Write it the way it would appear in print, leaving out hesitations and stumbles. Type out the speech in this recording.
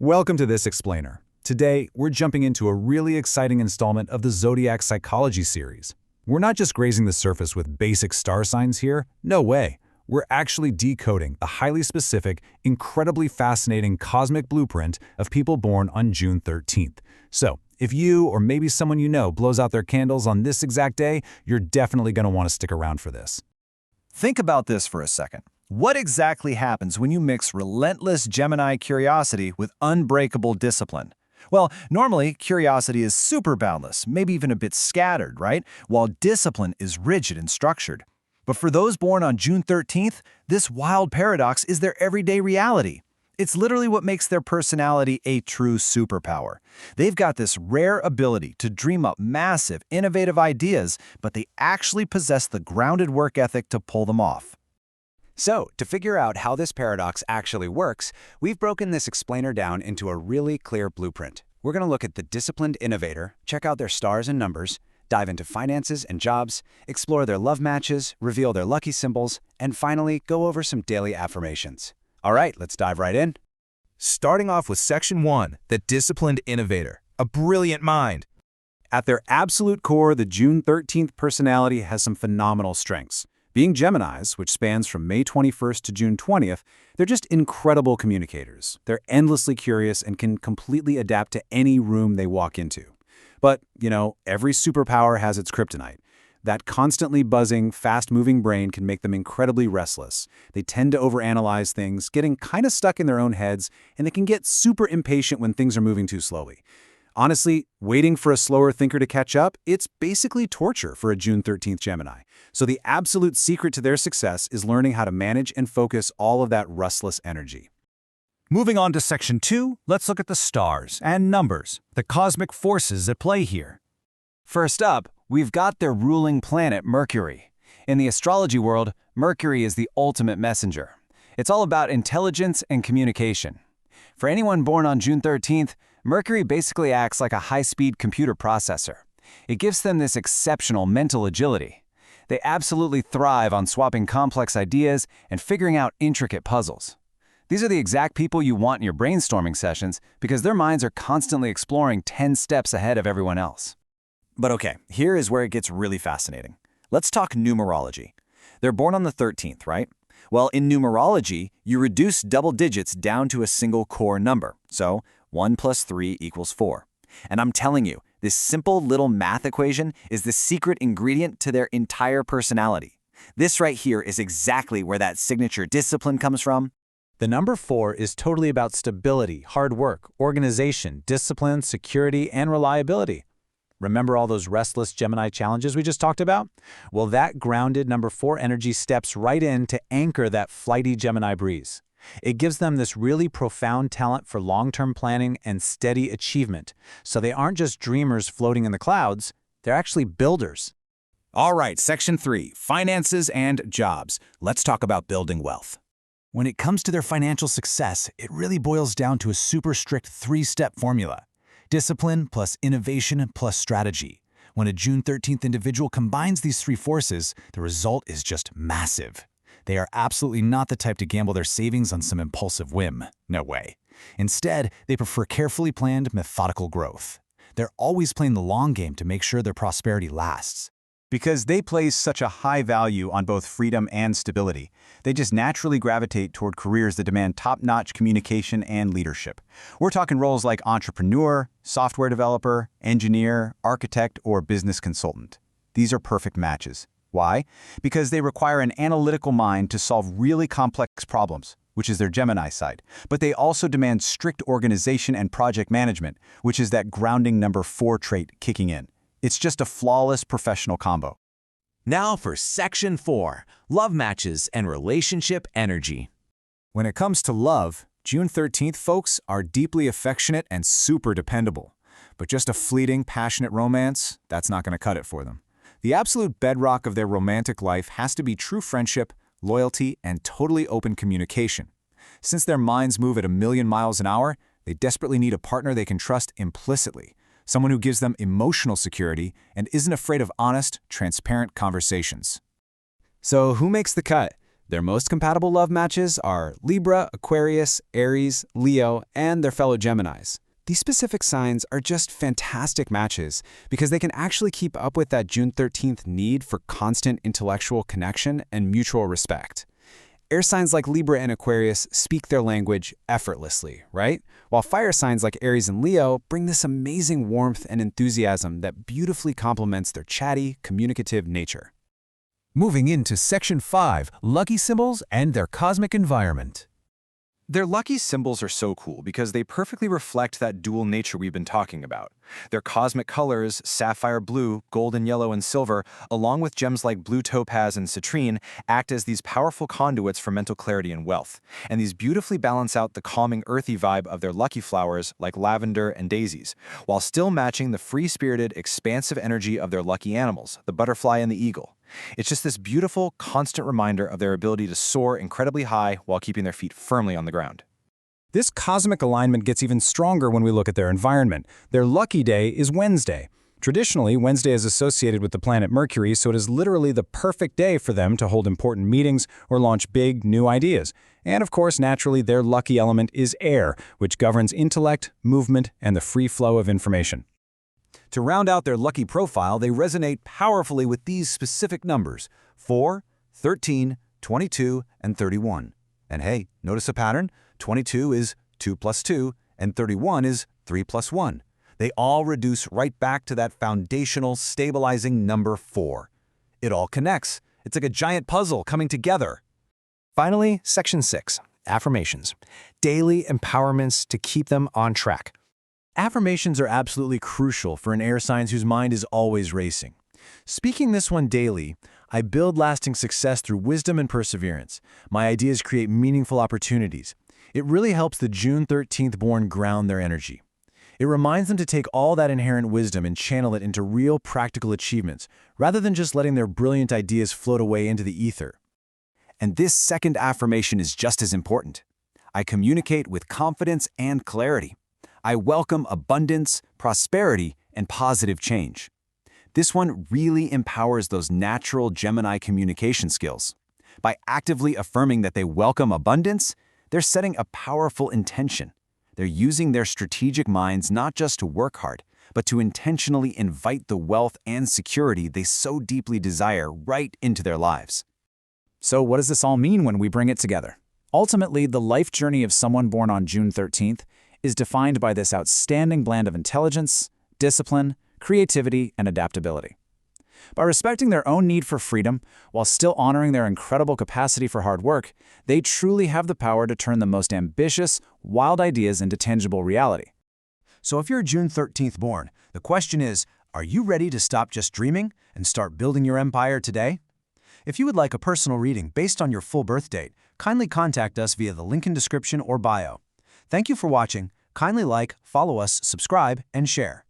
Welcome to this explainer. Today, we're jumping into a really exciting installment of the Zodiac Psychology series. We're not just grazing the surface with basic star signs here, no way. We're actually decoding a highly specific, incredibly fascinating cosmic blueprint of people born on June 13th. So, if you or maybe someone you know blows out their candles on this exact day, you're definitely going to want to stick around for this. Think about this for a second. What exactly happens when you mix relentless Gemini curiosity with unbreakable discipline? Well, normally, curiosity is super boundless, maybe even a bit scattered, right? While discipline is rigid and structured. But for those born on June 13th, this wild paradox is their everyday reality. It's literally what makes their personality a true superpower. They've got this rare ability to dream up massive, innovative ideas, but they actually possess the grounded work ethic to pull them off. So, to figure out how this paradox actually works, we've broken this explainer down into a really clear blueprint. We're going to look at the disciplined innovator, check out their stars and numbers, dive into finances and jobs, explore their love matches, reveal their lucky symbols, and finally, go over some daily affirmations. All right, let's dive right in. Starting off with Section 1, the disciplined innovator, a brilliant mind. At their absolute core, the June 13th personality has some phenomenal strengths. Being Geminis, which spans from May 21st to June 20th, they're just incredible communicators. They're endlessly curious and can completely adapt to any room they walk into. But, every superpower has its kryptonite. That constantly buzzing, fast-moving brain can make them incredibly restless. They tend to overanalyze things, getting kind of stuck in their own heads, and they can get super impatient when things are moving too slowly. Honestly, waiting for a slower thinker to catch up, it's basically torture for a June 13th Gemini. So the absolute secret to their success is learning how to manage and focus all of that restless energy. Moving on to Section 2, let's look at the stars and numbers, the cosmic forces at play here. First up, we've got their ruling planet, Mercury. In the astrology world, Mercury is the ultimate messenger. It's all about intelligence and communication. For anyone born on June 13th, Mercury basically acts like a high-speed computer processor. It gives them this exceptional mental agility. They absolutely thrive on swapping complex ideas and figuring out intricate puzzles. These are the exact people you want in your brainstorming sessions because their minds are constantly exploring 10 steps ahead of everyone else. But okay, here is where it gets really fascinating. Let's talk numerology. They're born on the 13th, right? Well, in numerology, you reduce double digits down to a single core number. So 1 plus 3 equals 4. And I'm telling you, this simple little math equation is the secret ingredient to their entire personality. This right here is exactly where that signature discipline comes from. The number 4 is totally about stability, hard work, organization, discipline, security, and reliability. Remember all those restless Gemini challenges we just talked about? Well, that grounded number 4 energy steps right in to anchor that flighty Gemini breeze. It gives them this really profound talent for long-term planning and steady achievement. So they aren't just dreamers floating in the clouds, they're actually builders. All right, Section 3, finances and jobs. Let's talk about building wealth. When it comes to their financial success, it really boils down to a super strict 3-step formula. Discipline plus innovation plus strategy. When a June 13th individual combines these 3 forces, the result is just massive. They are absolutely not the type to gamble their savings on some impulsive whim. No way. Instead, they prefer carefully planned, methodical growth. They're always playing the long game to make sure their prosperity lasts. Because they place such a high value on both freedom and stability, they just naturally gravitate toward careers that demand top-notch communication and leadership. We're talking roles like entrepreneur, software developer, engineer, architect, or business consultant. These are perfect matches. Why? Because they require an analytical mind to solve really complex problems, which is their Gemini side. But they also demand strict organization and project management, which is that grounding number 4 trait kicking in. It's just a flawless professional combo. Now for Section 4, love matches and relationship energy. When it comes to love, June 13th folks are deeply affectionate and super dependable. But just a fleeting, passionate romance, that's not going to cut it for them. The absolute bedrock of their romantic life has to be true friendship, loyalty, and totally open communication. Since their minds move at 1,000,000 miles an hour, they desperately need a partner they can trust implicitly. Someone who gives them emotional security and isn't afraid of honest, transparent conversations. So who makes the cut? Their most compatible love matches are Libra, Aquarius, Aries, Leo, and their fellow Geminis. These specific signs are just fantastic matches because they can actually keep up with that June 13th need for constant intellectual connection and mutual respect. Air signs like Libra and Aquarius speak their language effortlessly, right? While fire signs like Aries and Leo bring this amazing warmth and enthusiasm that beautifully complements their chatty, communicative nature. Moving into Section 5, Lucky Symbols and their Cosmic Environment. Their lucky symbols are so cool because they perfectly reflect that dual nature we've been talking about. Their cosmic colors, sapphire blue, golden yellow, and silver, along with gems like blue topaz and citrine, act as these powerful conduits for mental clarity and wealth. And these beautifully balance out the calming earthy vibe of their lucky flowers like lavender and daisies, while still matching the free-spirited, expansive energy of their lucky animals, the butterfly and the eagle. It's just this beautiful, constant reminder of their ability to soar incredibly high while keeping their feet firmly on the ground. This cosmic alignment gets even stronger when we look at their environment. Their lucky day is Wednesday. Traditionally, Wednesday is associated with the planet Mercury, so it is literally the perfect day for them to hold important meetings or launch big, new ideas. And of course, naturally, their lucky element is air, which governs intellect, movement, and the free flow of information. To round out their lucky profile, they resonate powerfully with these specific numbers: 4, 13, 22, and 31. And hey, notice a pattern? 22 is 2 plus 2, and 31 is 3 plus 1. They all reduce right back to that foundational, stabilizing number 4. It all connects. It's like a giant puzzle coming together. Finally, Section 6, Affirmations. Daily empowerments to keep them on track. Affirmations are absolutely crucial for an air sign whose mind is always racing. Speaking this one daily, I build lasting success through wisdom and perseverance. My ideas create meaningful opportunities. It really helps the June 13th born ground their energy. It reminds them to take all that inherent wisdom and channel it into real practical achievements, rather than just letting their brilliant ideas float away into the ether. And this second affirmation is just as important. I communicate with confidence and clarity. I welcome abundance, prosperity, and positive change. This one really empowers those natural Gemini communication skills. By actively affirming that they welcome abundance, they're setting a powerful intention. They're using their strategic minds not just to work hard, but to intentionally invite the wealth and security they so deeply desire right into their lives. So what does this all mean when we bring it together? Ultimately, the life journey of someone born on June 13th is defined by this outstanding blend of intelligence, discipline, creativity, and adaptability. By respecting their own need for freedom while still honoring their incredible capacity for hard work, they truly have the power to turn the most ambitious, wild ideas into tangible reality. So if you're June 13th born, the question is, are you ready to stop just dreaming and start building your empire today? If you would like a personal reading based on your full birth date, kindly contact us via the link in description or bio. Thank you for watching. Kindly like, follow us, subscribe, and share.